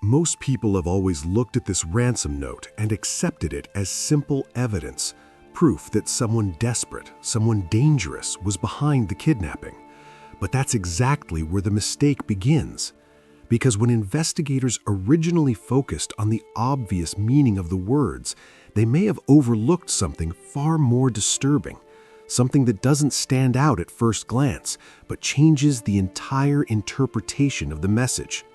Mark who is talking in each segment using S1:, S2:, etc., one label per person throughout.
S1: Most people have always looked at this ransom note and accepted it as simple evidence, proof that someone desperate, someone dangerous was behind the kidnapping. But that's exactly where the mistake begins. Because when investigators originally focused on the obvious meaning of the words, they may have overlooked something far more disturbing, something that doesn't stand out at first glance, but changes the entire interpretation of the message.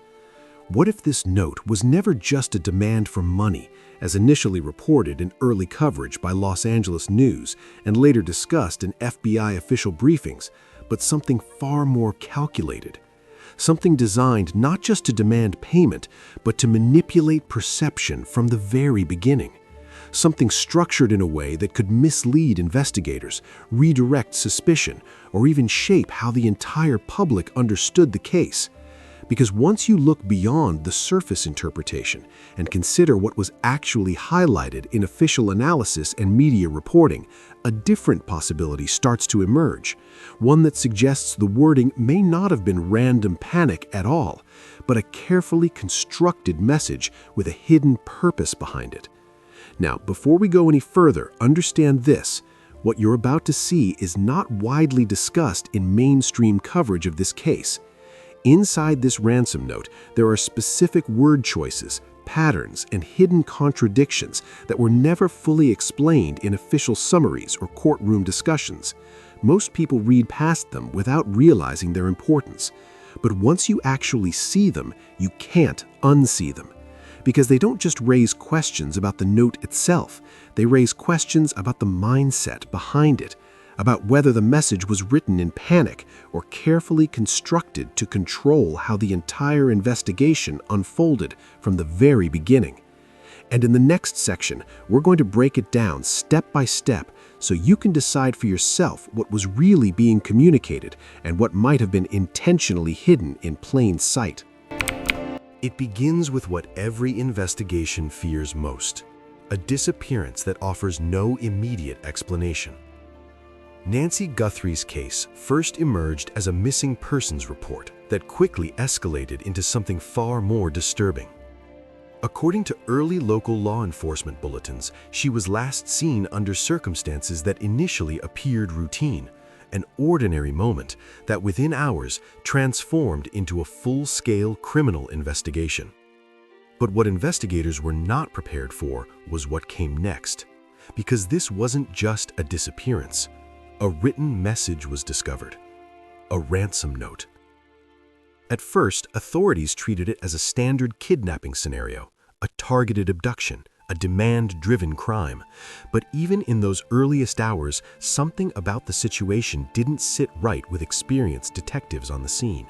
S1: What if this note was never just a demand for money, as initially reported in early coverage by Los Angeles News and later discussed in FBI official briefings, but something far more calculated? Something designed not just to demand payment, but to manipulate perception from the very beginning. Something structured in a way that could mislead investigators, redirect suspicion, or even shape how the entire public understood the case. Because once you look beyond the surface interpretation and consider what was actually highlighted in official analysis and media reporting, a different possibility starts to emerge, one that suggests the wording may not have been random panic at all, but a carefully constructed message with a hidden purpose behind it. Now, before we go any further, understand this. What you're about to see is not widely discussed in mainstream coverage of this case. Inside this ransom note, there are specific word choices, patterns, and hidden contradictions that were never fully explained in official summaries or courtroom discussions. Most people read past them without realizing their importance. But once you actually see them, you can't unsee them. Because they don't just raise questions about the note itself, they raise questions about the mindset behind it, about whether the message was written in panic or carefully constructed to control how the entire investigation unfolded from the very beginning. And in the next section, we're going to break it down step by step so you can decide for yourself what was really being communicated and what might have been intentionally hidden in plain sight. It begins with what every investigation fears most: a disappearance that offers no immediate explanation. Nancy Guthrie's case first emerged as a missing persons report that quickly escalated into something far more disturbing. According to early local law enforcement bulletins, she was last seen under circumstances that initially appeared routine, an ordinary moment that within hours transformed into a full-scale criminal investigation. But what investigators were not prepared for was what came next, because this wasn't just a disappearance. A written message was discovered, a ransom note. At first, authorities treated it as a standard kidnapping scenario, a targeted abduction, a demand-driven crime. But even in those earliest hours, something about the situation didn't sit right with experienced detectives on the scene.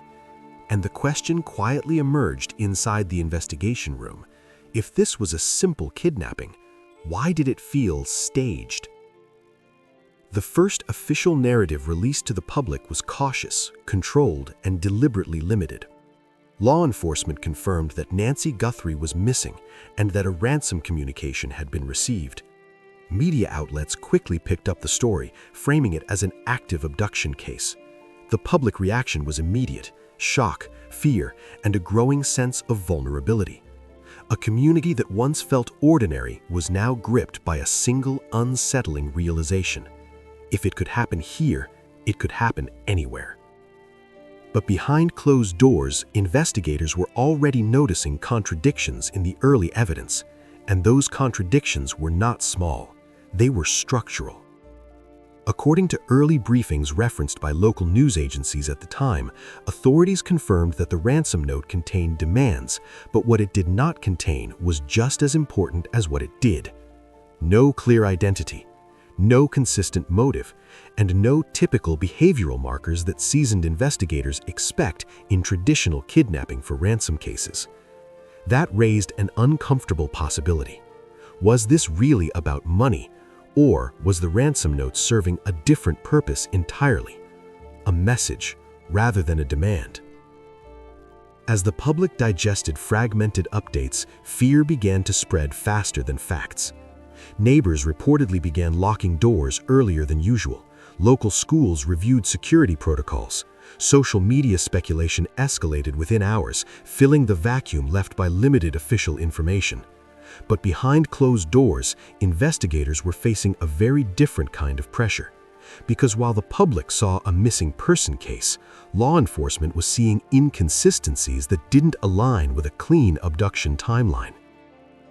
S1: And the question quietly emerged inside the investigation room: if this was a simple kidnapping, why did it feel staged? The first official narrative released to the public was cautious, controlled, and deliberately limited. Law enforcement confirmed that Nancy Guthrie was missing and that a ransom communication had been received. Media outlets quickly picked up the story, framing it as an active abduction case. The public reaction was immediate: shock, fear, and a growing sense of vulnerability. A community that once felt ordinary was now gripped by a single unsettling realization: if it could happen here, it could happen anywhere. But behind closed doors, investigators were already noticing contradictions in the early evidence, and those contradictions were not small. They were structural. According to early briefings referenced by local news agencies at the time, authorities confirmed that the ransom note contained demands, but what it did not contain was just as important as what it did. No clear identity, no consistent motive, and no typical behavioral markers that seasoned investigators expect in traditional kidnapping for ransom cases. That raised an uncomfortable possibility. Was this really about money, or was the ransom note serving a different purpose entirely? A message rather than a demand. As the public digested fragmented updates, fear began to spread faster than facts. Neighbors reportedly began locking doors earlier than usual. Local schools reviewed security protocols. Social media speculation escalated within hours, filling the vacuum left by limited official information. But behind closed doors, investigators were facing a very different kind of pressure. Because while the public saw a missing person case, law enforcement was seeing inconsistencies that didn't align with a clean abduction timeline.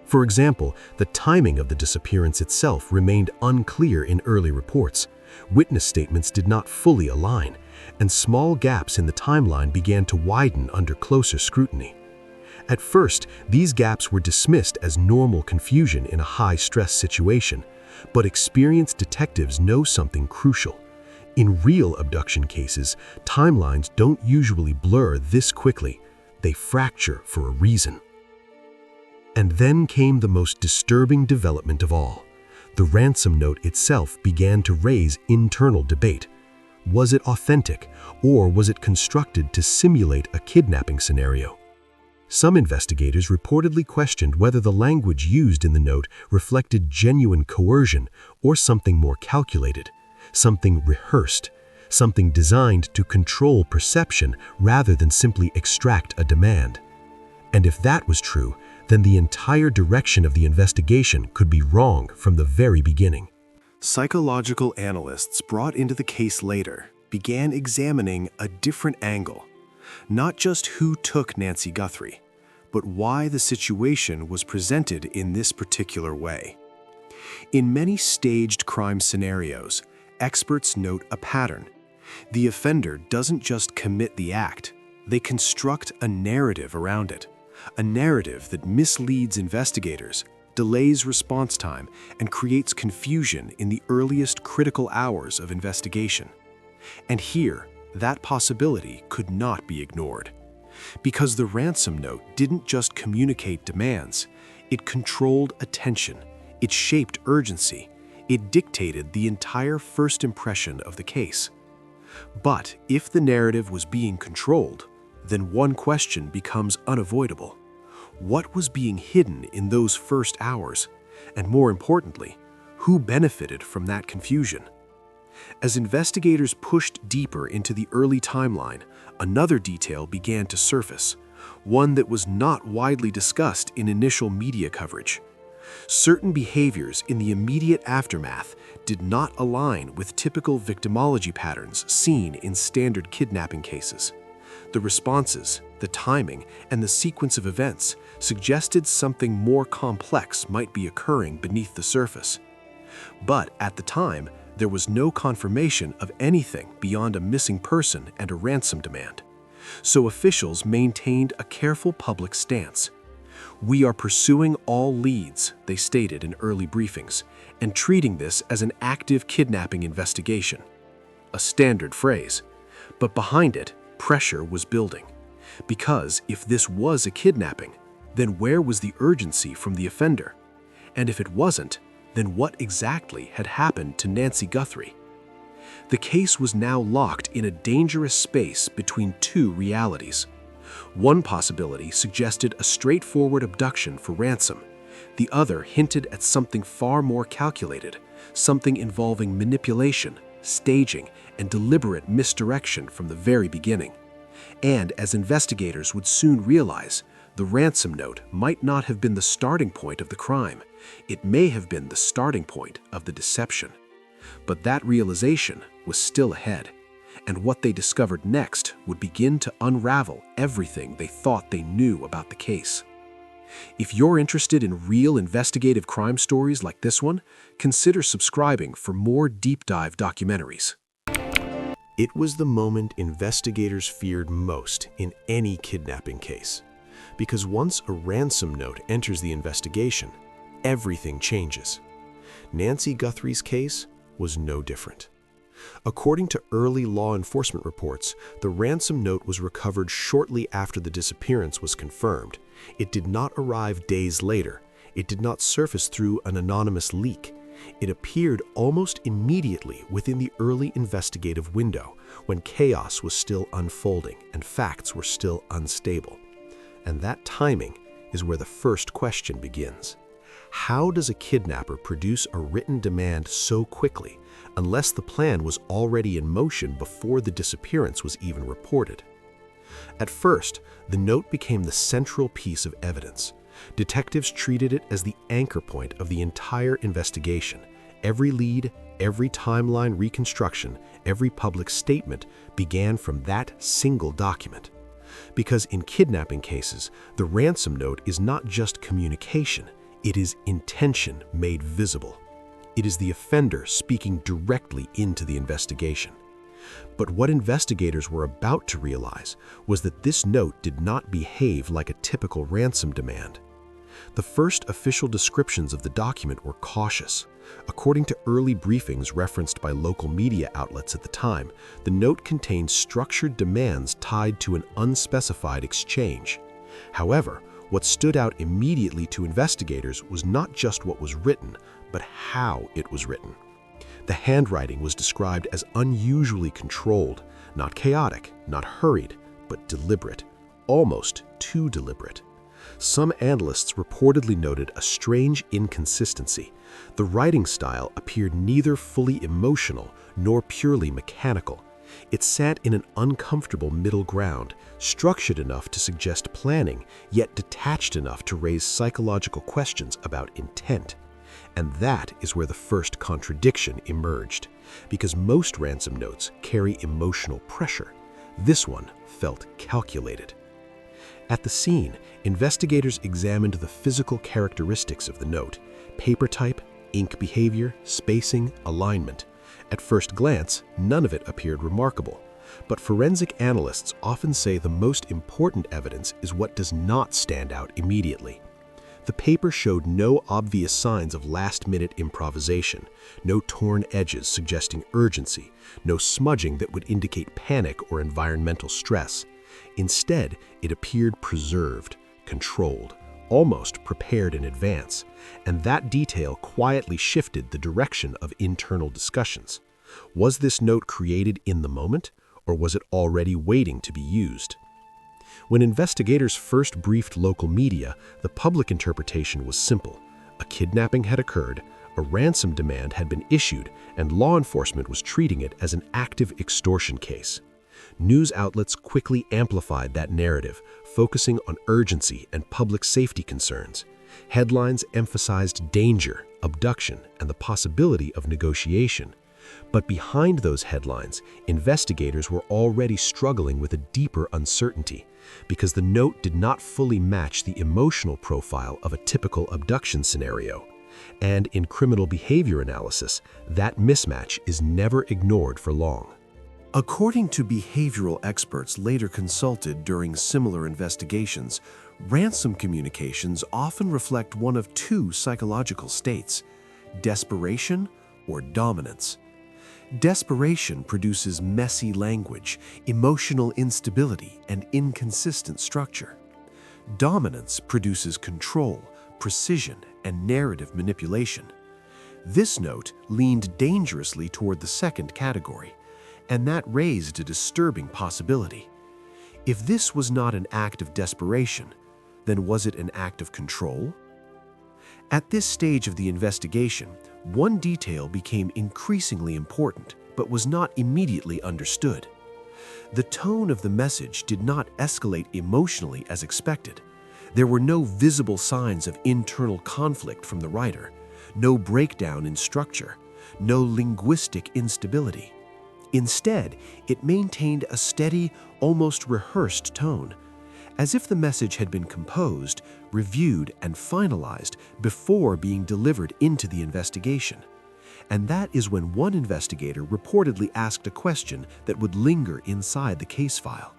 S1: For example, the timing of the disappearance itself remained unclear in early reports. Witness statements did not fully align, and small gaps in the timeline began to widen under closer scrutiny. At first, these gaps were dismissed as normal confusion in a high-stress situation, but experienced detectives know something crucial. In real abduction cases, timelines don't usually blur this quickly. They fracture for a reason. And then came the most disturbing development of all. The ransom note itself began to raise internal debate. Was it authentic, or was it constructed to simulate a kidnapping scenario? Some investigators reportedly questioned whether the language used in the note reflected genuine coercion or something more calculated, something rehearsed, something designed to control perception rather than simply extract a demand. And if that was true, then the entire direction of the investigation could be wrong from the very beginning.
S2: Psychological analysts brought into the case later began examining a different angle. Not just who took Nancy Guthrie, but why the situation was presented in this particular way. In many staged crime scenarios, experts note a pattern. The offender doesn't just commit the act, they construct a narrative around it. A narrative that misleads investigators, delays response time, and creates confusion in the earliest critical hours of investigation. And here, that possibility could not be ignored. Because the ransom note didn't just communicate demands, it controlled attention, it shaped urgency, it dictated the entire first impression of the case. But if the narrative was being controlled, then one question becomes unavoidable. What was being hidden in those first hours? And more importantly, who benefited from that confusion? As investigators pushed deeper into the early timeline, another detail began to surface, one that was not widely discussed in initial media coverage. Certain behaviors in the immediate aftermath did not align with typical victimology patterns seen in standard kidnapping cases. The responses, the timing, and the sequence of events suggested something more complex might be occurring beneath the surface. But at the time, there was no confirmation of anything beyond a missing person and a ransom demand. So officials maintained a careful public stance. "We are pursuing all leads," they stated in early briefings, and treating this as an active kidnapping investigation. A standard phrase, but behind it, pressure was building. Because if this was a kidnapping, then where was the urgency from the offender? And if it wasn't, then what exactly had happened to Nancy Guthrie? The case was now locked in a dangerous space between two realities. One possibility suggested a straightforward abduction for ransom. The other hinted at something far more calculated, something involving manipulation, staging, and deliberate misdirection from the very beginning. And as investigators would soon realize, the ransom note might not have been the starting point of the crime. It may have been the starting point of the deception. But that realization was still ahead, and what they discovered next would begin to unravel everything they thought they knew about the case. If you're interested in real investigative crime stories like this one, consider subscribing for more deep dive documentaries.
S1: It was the moment investigators feared most in any kidnapping case. Because once a ransom note enters the investigation, everything changes. Nancy Guthrie's case was no different. According to early law enforcement reports, the ransom note was recovered shortly after the disappearance was confirmed. It did not arrive days later. It did not surface through an anonymous leak. It appeared almost immediately within the early investigative window, when chaos was still unfolding and facts were still unstable. And that timing is where the first question begins.
S2: How does a kidnapper produce a written demand so quickly, unless the plan was already in motion before the disappearance was even reported? At first, the note became the central piece of evidence. Detectives treated it as the anchor point of the entire investigation. Every lead, every timeline reconstruction, every public statement began from that single document. Because in kidnapping cases, the ransom note is not just communication, it is intention made visible. It is the offender speaking directly into the investigation. But what investigators were about to realize was that this note did not behave like a typical ransom demand. The first official descriptions of the document were cautious. According to early briefings referenced by local media outlets at the time, the note contained structured demands tied to an unspecified exchange. However, what stood out immediately to investigators was not just what was written, but how it was written. The handwriting was described as unusually controlled, not chaotic, not hurried, but deliberate, almost too deliberate. Some analysts reportedly noted a strange inconsistency. The writing style appeared neither fully emotional nor purely mechanical. It sat in an uncomfortable middle ground, structured enough to suggest planning, yet detached enough to raise psychological questions about intent. And that is where the first contradiction emerged. Because most ransom notes carry emotional pressure, this one felt calculated. At the scene, investigators examined the physical characteristics of the note: paper type, ink behavior, spacing, alignment. At first glance, none of it appeared remarkable. But forensic analysts often say the most important evidence is what does not stand out immediately. The paper showed no obvious signs of last-minute improvisation, no torn edges suggesting urgency, no smudging that would indicate panic or environmental stress. Instead, it appeared preserved, controlled, almost prepared in advance, and that detail quietly shifted the direction of internal discussions. Was this note created in the moment, or was it already waiting to be used? When investigators first briefed local media, the public interpretation was simple. A kidnapping had occurred, a ransom demand had been issued, and law enforcement was treating it as an active extortion case. News outlets quickly amplified that narrative, focusing on urgency and public safety concerns. Headlines emphasized danger, abduction, and the possibility of negotiation. But behind those headlines, investigators were already struggling with a deeper uncertainty, because the note did not fully match the emotional profile of a typical abduction scenario. And in criminal behavior analysis, that mismatch is never ignored for long.
S1: According to behavioral experts later consulted during similar investigations, ransom communications often reflect one of two psychological states: desperation or dominance. Desperation produces messy language, emotional instability, and inconsistent structure. Dominance produces control, precision, and narrative manipulation. This note leaned dangerously toward the second category, and that raised a disturbing possibility. If this was not an act of desperation, then was it an act of control? At this stage of the investigation, one detail became increasingly important, but was not immediately understood. The tone of the message did not escalate emotionally as expected. There were no visible signs of internal conflict from the writer, no breakdown in structure, no linguistic instability. Instead, it maintained a steady, almost rehearsed tone, as if the message had been composed, reviewed, and finalized before being delivered into the investigation. And that is when one investigator reportedly asked a question that would linger inside the case file.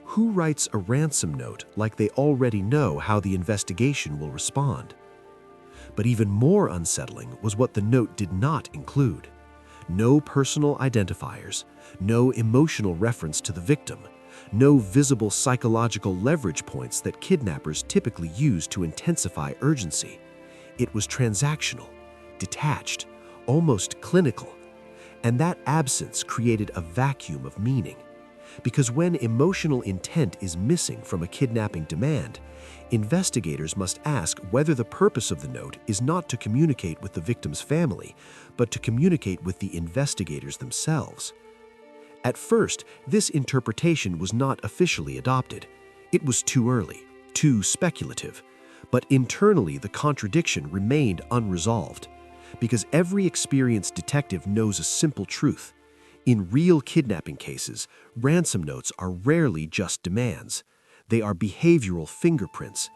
S1: Who writes a ransom note like they already know how the investigation will respond? But even more unsettling was what the note did not include. No personal identifiers, no emotional reference to the victim, no visible psychological leverage points that kidnappers typically use to intensify urgency. It was transactional, detached, almost clinical, and that absence created a vacuum of meaning.
S2: Because when emotional intent is missing from a kidnapping demand, investigators must ask whether the purpose of the note is not to communicate with the victim's family, but to communicate with the investigators themselves. At first, this interpretation was not officially adopted. It was too early, too speculative. But internally, the contradiction remained unresolved. Because every experienced detective knows a simple truth. In real kidnapping cases, ransom notes are rarely just demands. They are behavioral fingerprints.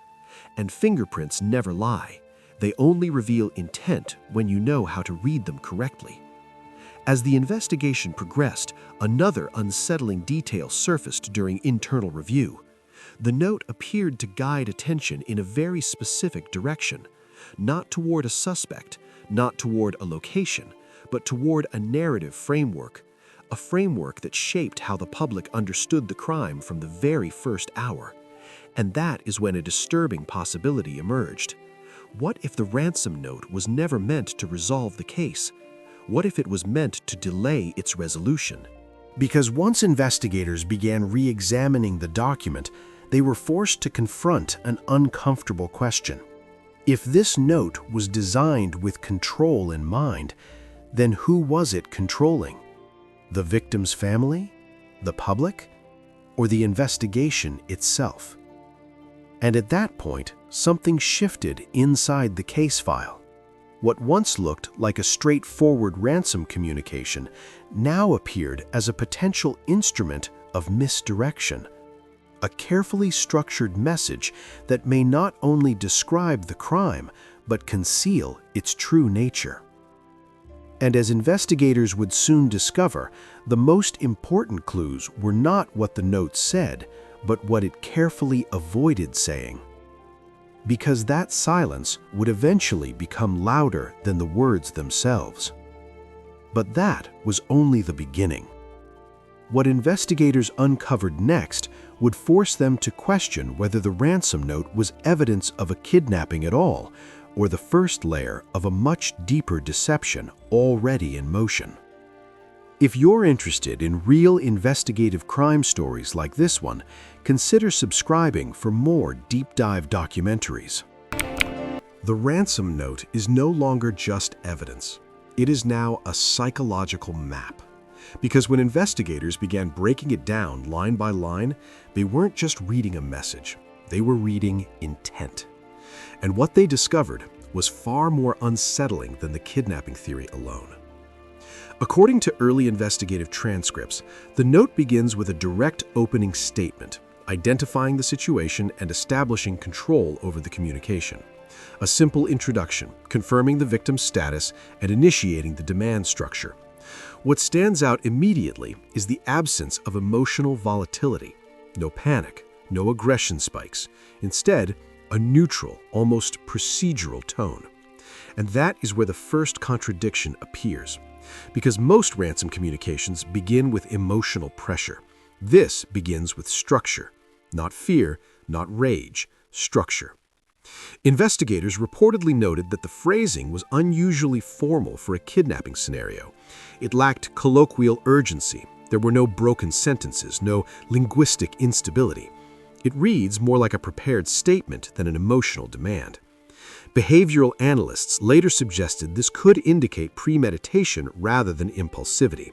S2: And fingerprints never lie. They only reveal intent when you know how to read them correctly. As the investigation progressed, another unsettling detail surfaced during internal review. The note appeared to guide attention in a very specific direction, not toward a suspect, not toward a location, but toward a narrative framework, a framework that shaped how the public understood the crime from the very first hour. And that is when a disturbing possibility emerged. What if the ransom note was never meant to resolve the case? What if it was meant to delay its resolution? Because once investigators began re-examining the document, they were forced to confront an uncomfortable question. If this note was designed with control in mind, then who was it controlling? The victim's family? The public? Or the investigation itself? And at that point, something shifted inside the case file. What once looked like a straightforward ransom communication now appeared as a potential instrument of misdirection. A carefully structured message that may not only describe the crime, but conceal its true nature. And as investigators would soon discover, the most important clues were not what the note said, but what it carefully avoided saying. Because that silence would eventually become louder than the words themselves. But that was only the beginning. What investigators uncovered next would force them to question whether the ransom note was evidence of a kidnapping at all, or the first layer of a much deeper deception already in motion. If you're interested in real investigative crime stories like this one, consider subscribing for more deep dive documentaries. The ransom note is no longer just evidence. It is now a psychological map. Because when investigators began breaking it down line by line, they weren't just reading a message, they were reading intent. And what they discovered was far more unsettling than the kidnapping theory alone. According to early investigative transcripts, the note begins with a direct opening statement, identifying the situation and establishing control over the communication. A simple introduction, confirming the victim's status and initiating the demand structure. What stands out immediately is the absence of emotional volatility. No panic, no aggression spikes. Instead, a neutral, almost procedural tone. And that is where the first contradiction appears. Because most ransom communications begin with emotional pressure. This begins with structure. Not fear, not rage, structure. Investigators reportedly noted that the phrasing was unusually formal for a kidnapping scenario. It lacked colloquial urgency. There were no broken sentences, no linguistic instability. It reads more like a prepared statement than an emotional demand. Behavioral analysts later suggested this could indicate premeditation rather than impulsivity.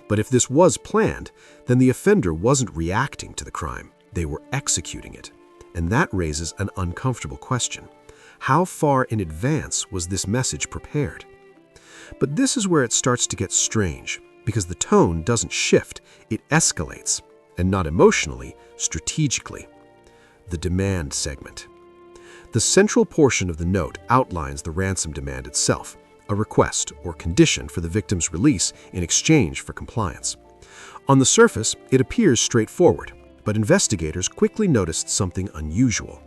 S2: But if this was planned, then the offender wasn't reacting to the crime. They were executing it. And that raises an uncomfortable question. How far in advance was this message prepared? But this is where it starts to get strange, because the tone doesn't shift, it escalates, and not emotionally, strategically. The demand segment. The central portion of the note outlines the ransom demand itself, a request or condition for the victim's release in exchange for compliance. On the surface, it appears straightforward, but investigators quickly noticed something unusual.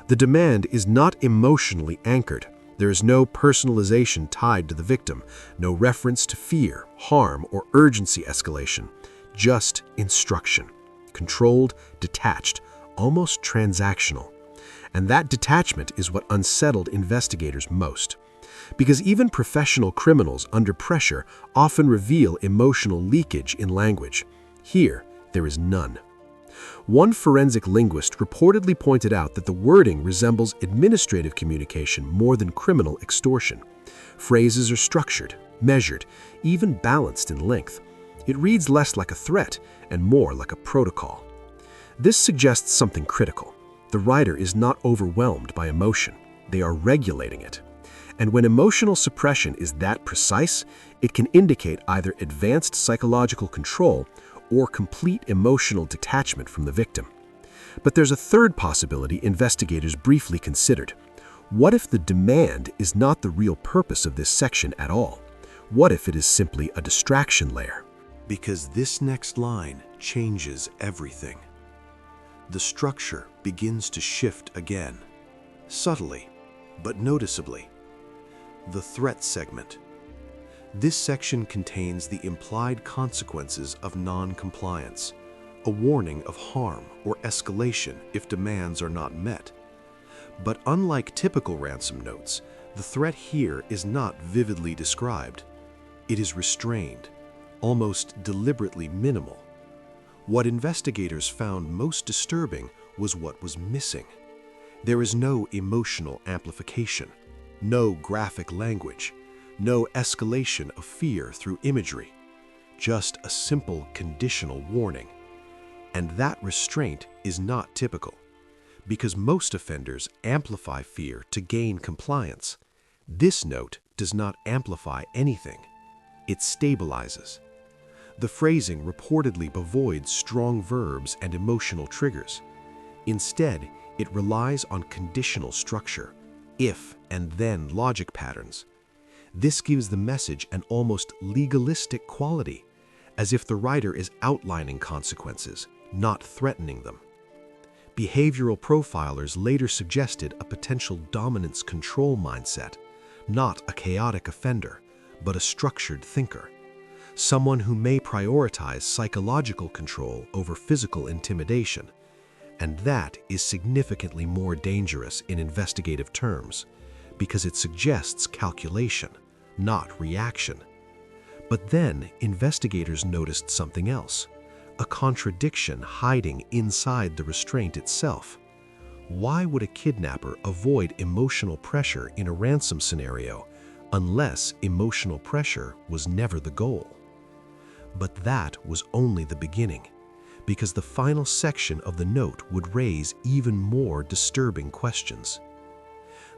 S2: The demand is not emotionally anchored. There is no personalization tied to the victim, no reference to fear, harm, or urgency escalation, just instruction. Controlled, detached, almost transactional. And that detachment is what unsettled investigators most. Because even professional criminals under pressure often reveal emotional leakage in language. Here,
S1: There is none. One forensic linguist reportedly pointed out that the wording resembles administrative communication more than criminal extortion. Phrases are structured, measured, even balanced in length. It reads less like a threat and more like a protocol. This suggests something critical. The writer is not overwhelmed by emotion. They are regulating it. And when emotional suppression is that precise, it can indicate either advanced psychological control or complete emotional detachment from the victim. But there's a third possibility investigators briefly considered. What if the demand is not the real purpose of this section at all? What if it is simply a distraction layer?
S2: Because this next line changes everything. The structure begins to shift again, subtly, but noticeably. The threat segment. This section contains the implied consequences of non-compliance, a warning of harm or escalation if demands are not met. But unlike typical ransom notes, the threat here is not vividly described. It is restrained, almost deliberately minimal. What investigators found most disturbing was what was missing. There is no emotional amplification, no graphic language, no escalation of fear through imagery, just a simple conditional warning. And that restraint is not typical, because most offenders amplify fear to gain compliance. This note does not amplify anything. It stabilizes. The phrasing reportedly avoids strong verbs and emotional triggers. Instead, it relies on conditional structure, if and then logic patterns. This gives the message an almost legalistic quality, as if the writer is outlining consequences, not threatening them. Behavioral profilers later suggested a potential dominance control mindset, not a chaotic offender, but a structured thinker, someone who may prioritize psychological control over physical intimidation. And that is significantly more dangerous in investigative terms, because it suggests calculation, not reaction. But then investigators noticed something else, a contradiction hiding inside the restraint itself. Why would a kidnapper avoid emotional pressure in a ransom scenario unless emotional pressure was never the goal? But that was only the beginning, because the final section of the note would raise even more disturbing questions.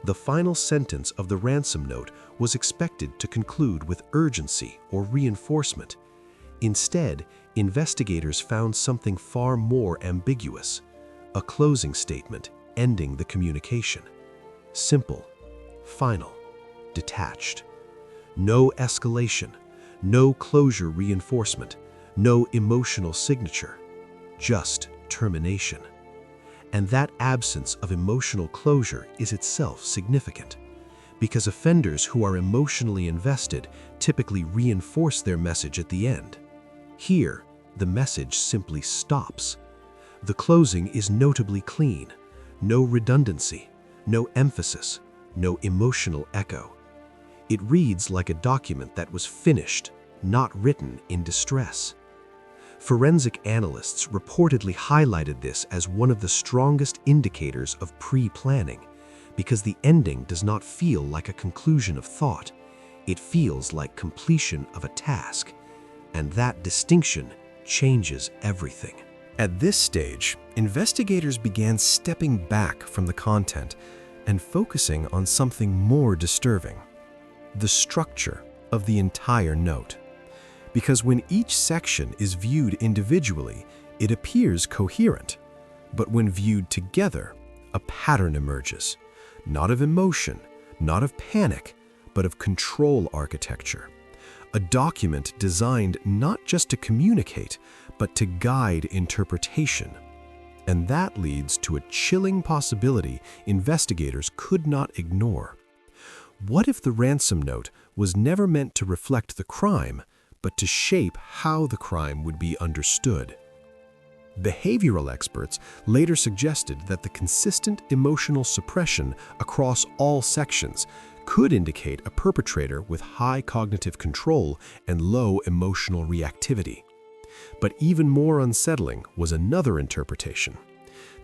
S2: The final sentence of the ransom note was expected to conclude with urgency or reinforcement. Instead, investigators found something far more ambiguous, a closing statement ending the communication. Simple, final, detached. No escalation, no closure reinforcement, no emotional signature, just termination. And that absence of emotional closure is itself significant, because offenders who are emotionally invested typically reinforce their message at the end. Here, the message simply stops. The closing is notably clean, no redundancy, no emphasis, no emotional echo. It reads like a document that was finished, not written in distress. Forensic analysts reportedly highlighted this as one of the strongest indicators of pre-planning, because the ending does not feel like a conclusion of thought. It feels like completion of a task, and that distinction changes everything. At this stage, investigators began stepping back from the content and focusing on something more disturbing: the structure of the entire note. Because when each section is viewed individually, it appears coherent. But when viewed together, a pattern emerges, not of emotion, not of panic, but of control architecture. A document designed not just to communicate, but to guide interpretation. And that leads to a chilling possibility investigators could not ignore. What if the ransom note was never meant to reflect the crime, but to shape how the crime would be understood? Behavioral experts later suggested that the consistent emotional suppression across all sections could indicate a perpetrator with high cognitive control and low emotional reactivity.
S1: But even more unsettling was another interpretation,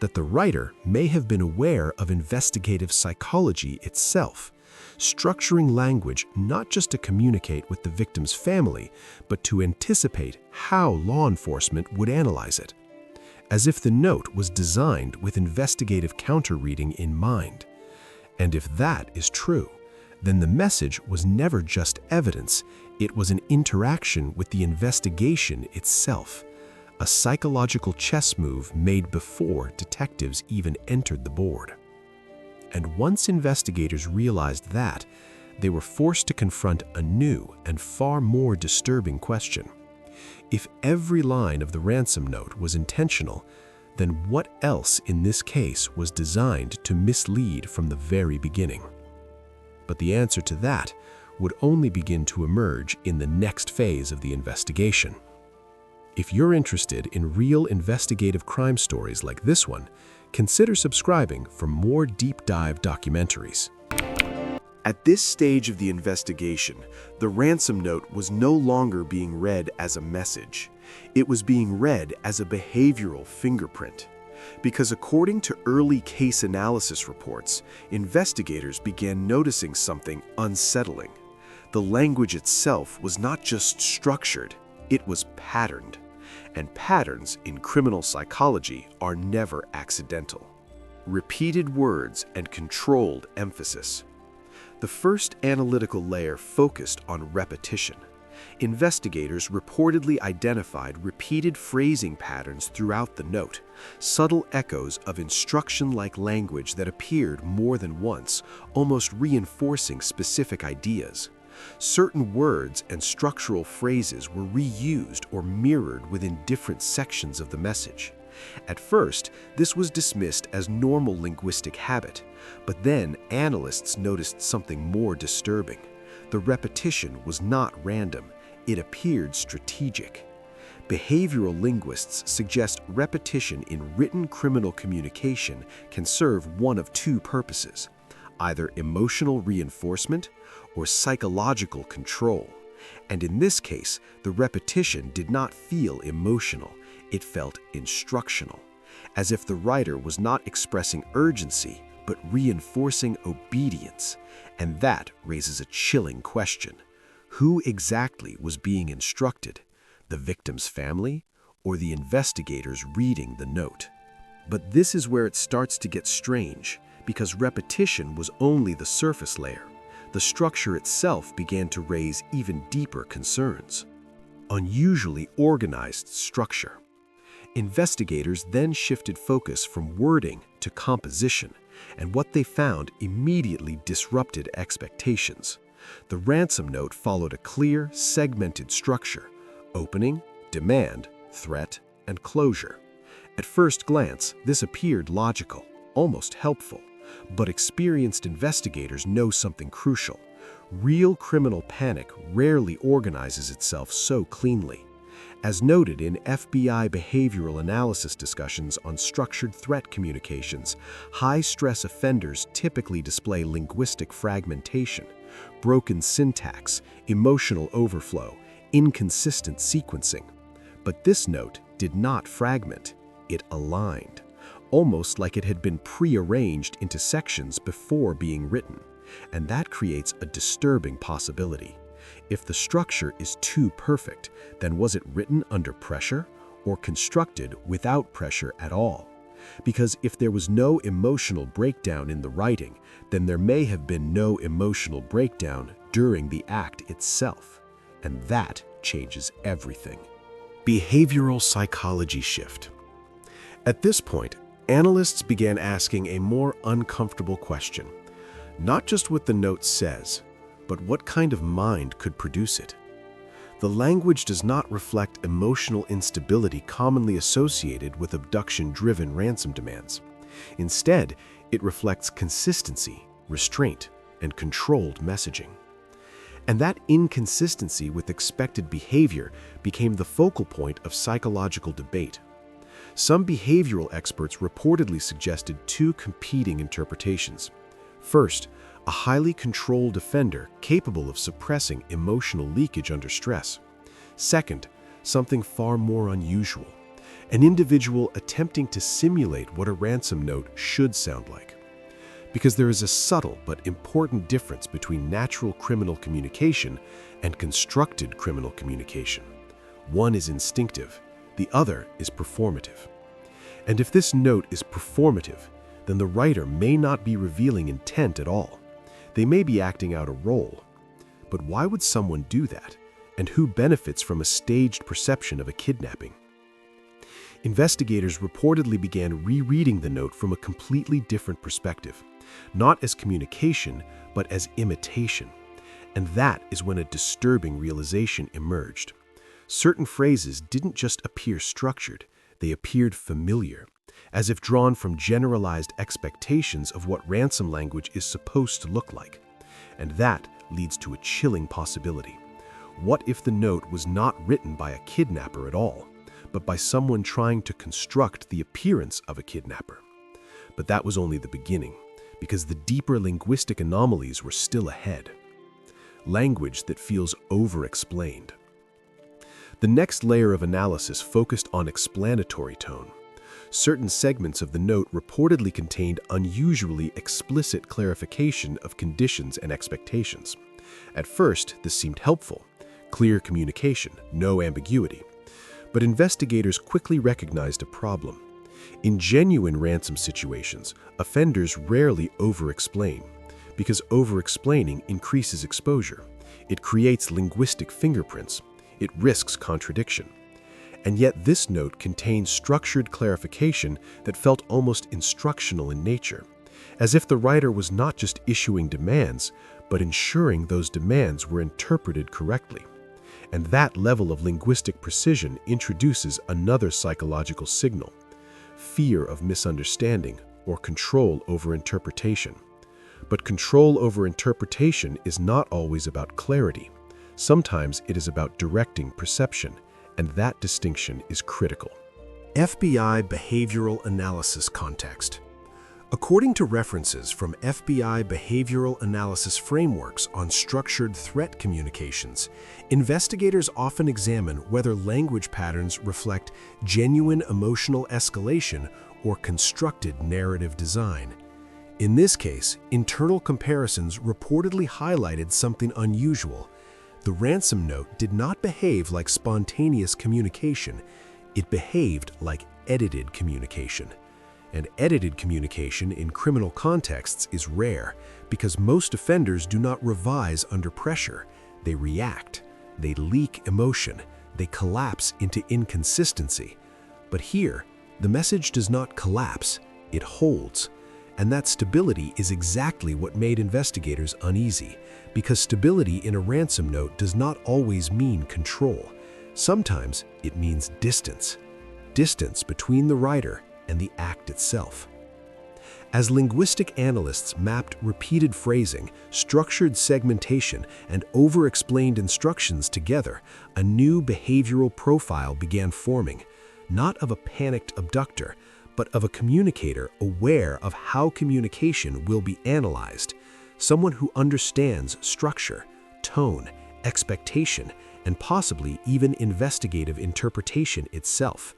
S1: that the writer may have been aware of investigative psychology itself, structuring language not just to communicate with the victim's family, but to anticipate how law enforcement would analyze it, as if the note was designed with investigative counter-reading in mind. And if that is true, then the message was never just evidence, it was an interaction with the investigation itself, a psychological chess move made before detectives even entered the board. And once investigators realized that, they were forced to confront a new and far more disturbing question. If every line of the ransom note was intentional, then what else in this case was designed to mislead from the very beginning? But the answer to that would only begin to emerge in the next phase of the investigation. If you're interested in real investigative crime stories like this one, consider subscribing for more deep dive documentaries.
S2: At this stage of the investigation, the ransom note was no longer being read as a message. It was being read as a behavioral fingerprint. Because according to early case analysis reports, investigators began noticing something unsettling. The language itself was not just structured, it was patterned. And patterns in criminal psychology are never accidental. Repeated words and controlled emphasis. The first analytical layer focused on repetition. Investigators reportedly identified repeated phrasing patterns throughout the note, subtle echoes of instruction-like language that appeared more than once, almost reinforcing specific ideas. Certain words and structural phrases were reused or mirrored within different sections of the message. At first, this was dismissed as normal linguistic habit, but then analysts noticed something more disturbing. The repetition was not random, it appeared strategic. Behavioral linguists suggest repetition in written criminal communication can serve one of two purposes: either emotional reinforcement or psychological control. And in this case, the repetition did not feel emotional, it felt instructional, as if the writer was not expressing urgency, but reinforcing obedience. And that raises a chilling question. Who exactly was being instructed? The victim's family or the investigators reading the note? But this is where it starts to get strange, because repetition was only the surface layer. The structure itself began to raise even deeper concerns. Unusually organized structure. Investigators then shifted focus from wording to composition, and what they found immediately disrupted expectations. The ransom note followed a clear, segmented structure: opening, demand, threat, and closure. At first glance, this appeared logical, almost helpful. But experienced investigators know something crucial. Real criminal panic rarely organizes itself so cleanly. As noted in FBI behavioral analysis discussions on structured threat communications, high-stress offenders typically display linguistic fragmentation, broken syntax, emotional overflow, inconsistent sequencing. But this note did not fragment, it aligned, almost like it had been pre-arranged into sections before being written. And that creates a disturbing possibility. If the structure is too perfect, then was it written under pressure or constructed without pressure at all? Because if there was no emotional breakdown in the writing, then there may have been no emotional breakdown during the act itself. And that changes everything. Behavioral psychology shift. At this point, analysts began asking a more uncomfortable question. Not just what the note says, but what kind of mind could produce it? The language does not reflect emotional instability commonly associated with abduction-driven ransom demands. Instead, it reflects consistency, restraint, and controlled messaging. And that inconsistency with expected behavior became the focal point of psychological debate. Some behavioral experts reportedly suggested two competing interpretations. First, a highly controlled offender capable of suppressing emotional leakage under stress. Second,
S1: something far more unusual. An individual attempting to simulate what a ransom note should sound like. Because there is a subtle but important difference between natural criminal communication and constructed criminal communication. One is instinctive, the other is performative. And if this note is performative, then the writer may not be revealing intent at all. They may be acting out a role. But why would someone do that? And who benefits from a staged perception of a kidnapping? Investigators reportedly began rereading the note from a completely different perspective, not as communication, but as imitation. And that is when a disturbing realization emerged. Certain phrases didn't just appear structured, they appeared familiar, as if drawn from generalized expectations of what ransom language is supposed to look like. And that leads to a chilling possibility. What if the note was not written by a kidnapper at all, but by someone trying to construct the appearance of a kidnapper? But that was only the beginning, because the deeper linguistic anomalies were still ahead. Language that feels over-explained. The next layer of analysis focused on explanatory tone. Certain segments of the note reportedly contained unusually explicit clarification of conditions and expectations. At first, this seemed helpful. Clear communication, no ambiguity. But investigators quickly recognized a problem. In genuine ransom situations, offenders rarely over-explain, because over-explaining increases exposure. It creates linguistic fingerprints. It risks contradiction. And yet this note contained structured clarification that felt almost instructional in nature, as if the writer was not just issuing demands, but ensuring those demands were interpreted correctly. And that level of linguistic precision introduces another psychological signal: fear of misunderstanding or control over interpretation. But control over interpretation is not always about clarity. Sometimes it is about directing perception, and that distinction is critical. FBI behavioral analysis context. According to references from FBI behavioral analysis frameworks on structured threat communications, investigators often examine whether language patterns reflect genuine emotional escalation or constructed narrative design. In this case, internal comparisons reportedly highlighted something unusual. The ransom note did not behave like spontaneous communication. It behaved like edited communication. And edited communication in criminal contexts is rare because most offenders do not revise under pressure. They react, they leak emotion, they collapse into inconsistency. But here, the message does not collapse, it holds. And that stability is exactly what made investigators uneasy, because stability in a ransom note does not always mean control. Sometimes it means distance. Distance between the writer and the act itself. As linguistic analysts mapped repeated phrasing, structured segmentation, and over-explained instructions together, a new behavioral profile began forming, not of a panicked abductor, but of a communicator aware of how communication will be analyzed, someone who understands structure, tone, expectation, and possibly even investigative interpretation itself.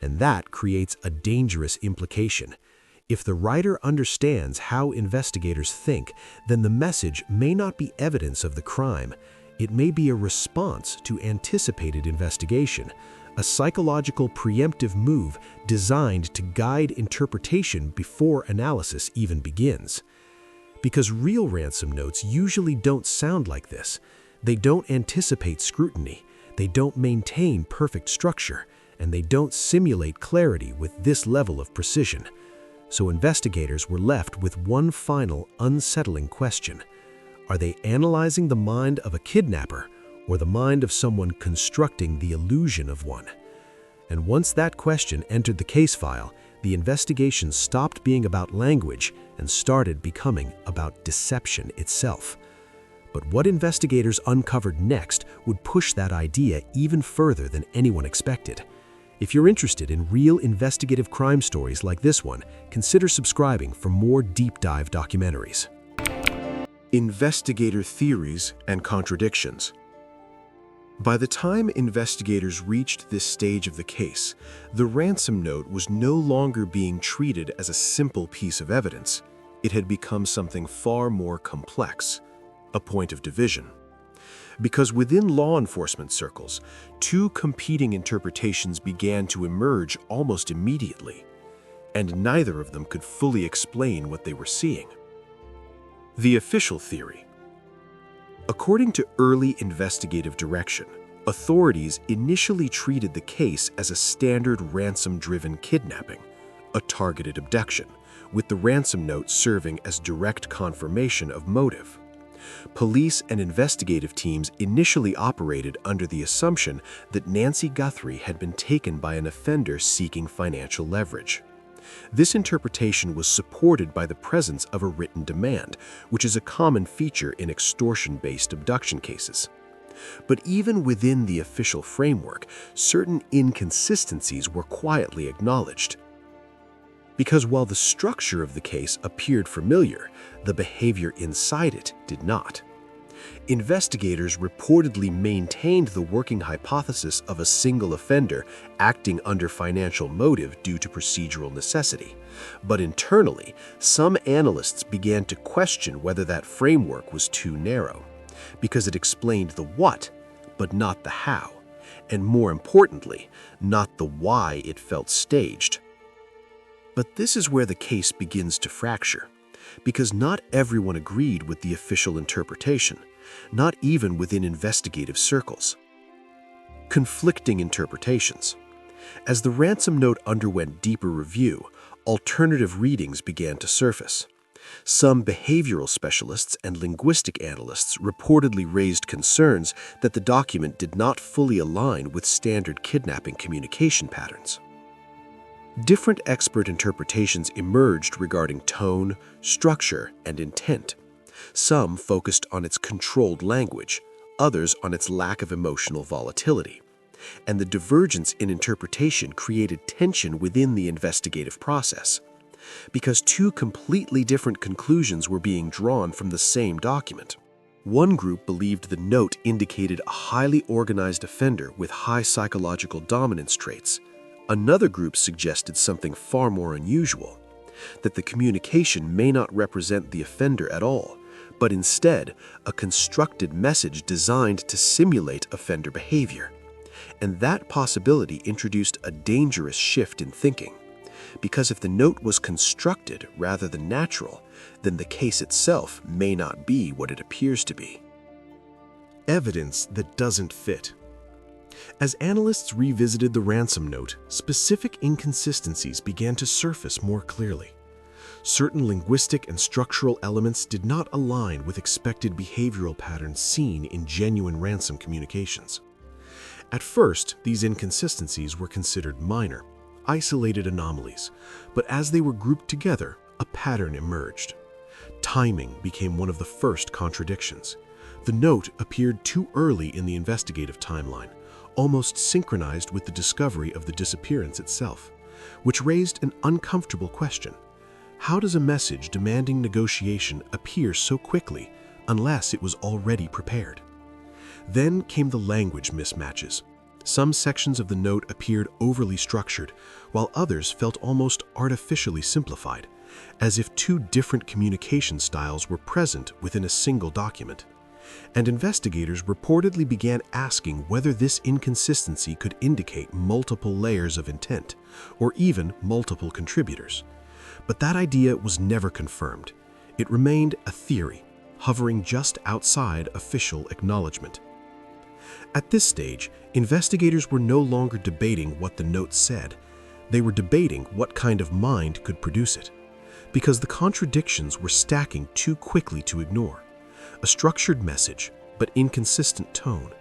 S1: And that creates a dangerous implication. If the writer understands how investigators think, then the message may not be evidence of the crime. It may be a response to anticipated investigation, a psychological preemptive move designed to guide interpretation before analysis even begins. Because real ransom notes usually don't sound like this. They don't anticipate scrutiny, they don't maintain perfect structure, and they don't simulate clarity with this level of precision. So investigators were left with one final unsettling question. Are they analyzing the mind of a kidnapper or the mind of someone constructing the illusion of one? And once that question entered the case file, the investigation stopped being about language and started becoming about deception itself. But what investigators uncovered next would push that idea even further than anyone expected. If you're interested in real investigative crime stories like this one, consider subscribing for more deep dive documentaries. Investigator theories and contradictions.
S2: By the time investigators reached this stage of the case, the ransom note was no longer being treated as a simple piece of evidence. It had become something far more complex, a point of division. Because within law enforcement circles, two competing interpretations began to emerge almost immediately, and neither of them could fully explain what they were seeing. The official theory. According to early investigative direction, authorities initially treated the case as a standard ransom-driven kidnapping, a targeted abduction, with the ransom note serving as direct confirmation of motive. Police and investigative teams initially operated under the assumption that Nancy Guthrie had been taken by an offender seeking financial leverage. This interpretation was supported by the presence of a written demand, which is a common feature in extortion-based abduction cases. But even within the official framework, certain inconsistencies were quietly acknowledged. Because while the structure of the case appeared familiar, the behavior inside it did not. Investigators reportedly maintained the working hypothesis of a single offender acting under financial motive due to procedural necessity. But internally, some analysts began to question whether that framework was too narrow, because it explained the what, but not the how, and more importantly, not the why it felt staged. But this is where the case begins to fracture, because not everyone agreed with the official interpretation, not even within investigative circles. Conflicting interpretations. As the ransom note underwent deeper review, alternative readings began to surface. Some behavioral specialists and linguistic analysts reportedly raised concerns that the document did not fully align with standard kidnapping communication patterns. Different expert interpretations emerged regarding tone, structure, and intent. Some focused on its controlled language, others on its lack of emotional volatility. And the divergence in interpretation created tension within the investigative process, because two completely different conclusions were being drawn from the same document. One group believed the note indicated a highly organized offender with high psychological dominance traits. Another group suggested something far more unusual, that the communication may not represent the offender at all, but instead a constructed message designed to simulate offender behavior. And that possibility introduced a dangerous shift in thinking, because if the note was constructed rather than natural, then the case itself may not be what it appears to be. Evidence that doesn't fit. As analysts revisited the ransom note, specific inconsistencies began to surface more clearly. Certain linguistic and structural elements did not align with expected behavioral patterns seen in genuine ransom communications. At first, these inconsistencies were considered minor, isolated anomalies, but as they were grouped together, a pattern emerged. Timing became one of the first contradictions. The note appeared too early in the investigative timeline, almost synchronized with the discovery of the disappearance itself, which raised an uncomfortable question. How does a message demanding negotiation appear so quickly unless it was already prepared? Then came the language mismatches. Some sections of the note appeared overly structured, while others felt almost artificially simplified, as if two different communication styles were present within a single document. And investigators reportedly began asking whether this inconsistency could indicate multiple layers of intent, or even multiple contributors. But that idea was never confirmed. It remained a theory, hovering just outside official acknowledgement. At this stage, investigators were no longer debating what the note said. They were debating what kind of mind could produce it, because the contradictions were stacking too quickly to ignore. A structured message, but inconsistent tone.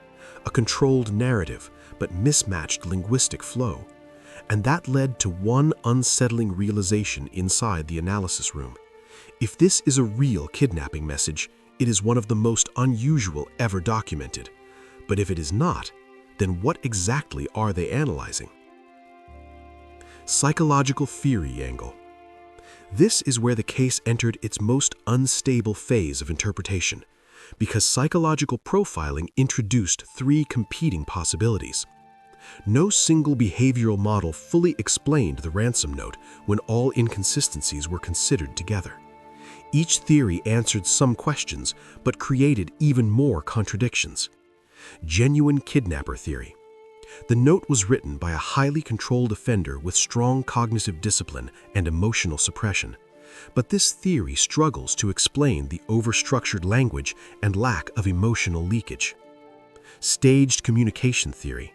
S2: A controlled narrative, but mismatched linguistic flow. And that led to one unsettling realization inside the analysis room. If this is a real kidnapping message, it is one of the most unusual ever documented. But if it is not, then what exactly are they analyzing? Psychological theory angle. This is where the case entered its most unstable phase of interpretation,
S1: because psychological profiling introduced three competing possibilities. No single behavioral model fully explained the ransom note when all inconsistencies were considered together. Each theory answered some questions, but created even more contradictions. Genuine kidnapper theory. The note was written by a highly controlled offender with strong cognitive discipline and emotional suppression. But this theory struggles to explain the overstructured language and lack of emotional leakage. Staged communication theory.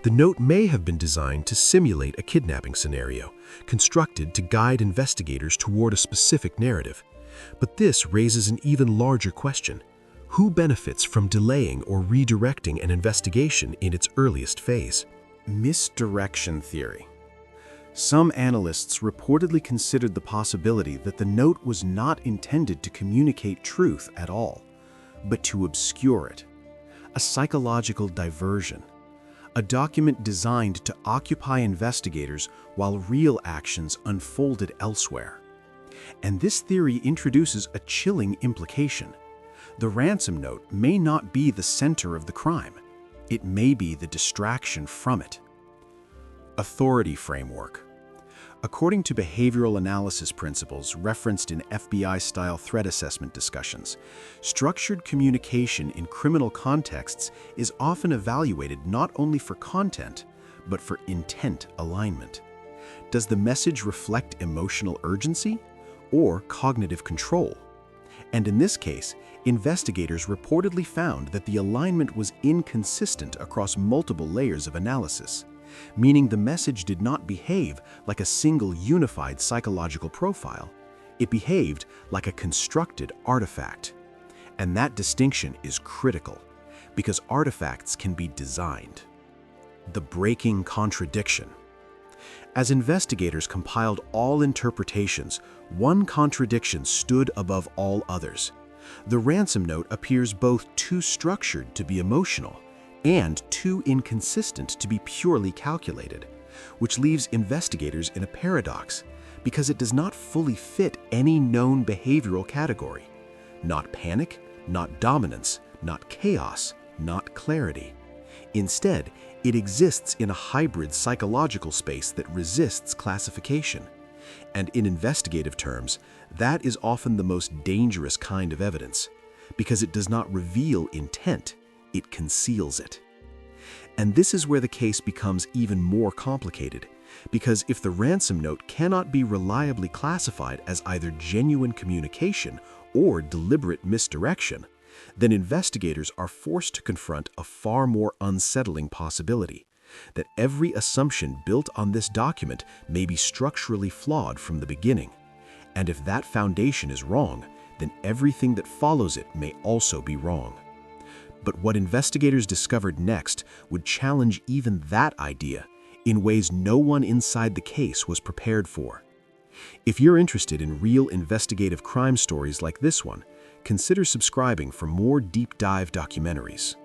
S1: The note may have been designed to simulate a kidnapping scenario, constructed to guide investigators toward a specific narrative. But this raises an even larger question. Who benefits from delaying or redirecting an investigation in its earliest phase?
S2: Misdirection theory. Some analysts reportedly considered the possibility that the note was not intended to communicate truth at all, but to obscure it. A psychological diversion. A document designed to occupy investigators while real actions unfolded elsewhere. And this theory introduces a chilling implication. The ransom note may not be the center of the crime. It may be the distraction from it. Authority framework. According to behavioral analysis principles referenced in FBI-style threat assessment discussions, structured communication in criminal contexts is often evaluated not only for content, but for intent alignment. Does the message reflect emotional urgency or cognitive control? And in this case, investigators reportedly found that the alignment was inconsistent across multiple layers of analysis, meaning the message did not behave like a single unified psychological profile. It behaved like a constructed artifact. And that distinction is critical, because artifacts can be designed. The breaking contradiction. As investigators compiled all interpretations, one contradiction stood above all others. The ransom note appears both too structured to be emotional and too inconsistent to be purely calculated, which leaves investigators in a paradox because it does not fully fit any known behavioral category. Not panic, not dominance, not chaos, not clarity. Instead, it exists in a hybrid psychological space that resists classification. And in investigative terms, that is often the most dangerous kind of evidence, because it does not reveal intent, it conceals it. And this is where the case becomes even more complicated, because if the ransom note cannot be reliably classified as either genuine communication or deliberate misdirection, then investigators are forced to confront a far more unsettling possibility, that every assumption built on this document may be structurally flawed from the beginning. And if that foundation is wrong, then everything that follows it may also be wrong. But what investigators discovered next would challenge even that idea in ways no one inside the case was prepared for. If you're interested in real investigative crime stories like this one, consider subscribing for more deep dive documentaries.